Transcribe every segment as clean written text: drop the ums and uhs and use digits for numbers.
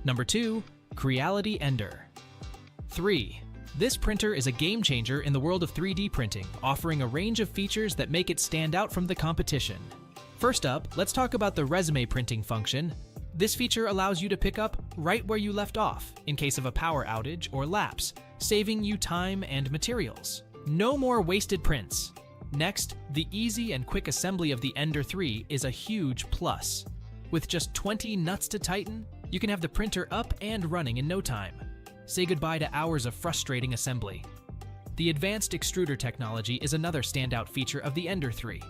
Number 2. Creality Ender. 3. This printer is a game changer in the world of 3D printing, offering a range of features that make it stand out from the competition. First up, let's talk about the resume printing function. This feature allows you to pick up right where you left off in case of a power outage or lapse, saving you time and materials. No more wasted prints. Next, the easy and quick assembly of the Ender 3 is a huge plus. With just 20 nuts to tighten, you can have the printer up and running in no time. Say goodbye to hours of frustrating assembly. The advanced extruder technology is another standout feature of the Ender 3.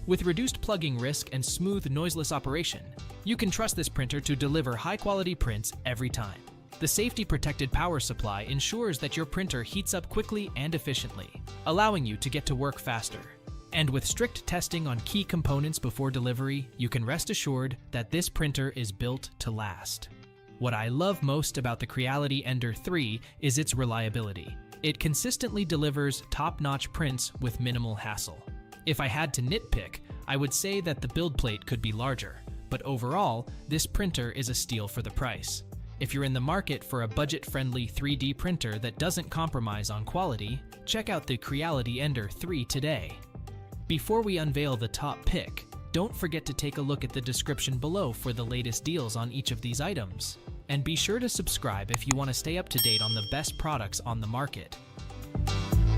With reduced plugging risk and smooth, noiseless operation, you can trust this printer to deliver high-quality prints every time. The safety-protected power supply ensures that your printer heats up quickly and efficiently, allowing you to get to work faster. And with strict testing on key components before delivery, you can rest assured that this printer is built to last. What I love most about the Creality Ender 3 is its reliability. It consistently delivers top-notch prints with minimal hassle. If I had to nitpick, I would say that the build plate could be larger, but overall, this printer is a steal for the price. If you're in the market for a budget-friendly 3D printer that doesn't compromise on quality, check out the Creality Ender 3 today. Before we unveil the top pick, don't forget to take a look at the description below for the latest deals on each of these items. And be sure to subscribe if you want to stay up to date on the best products on the market.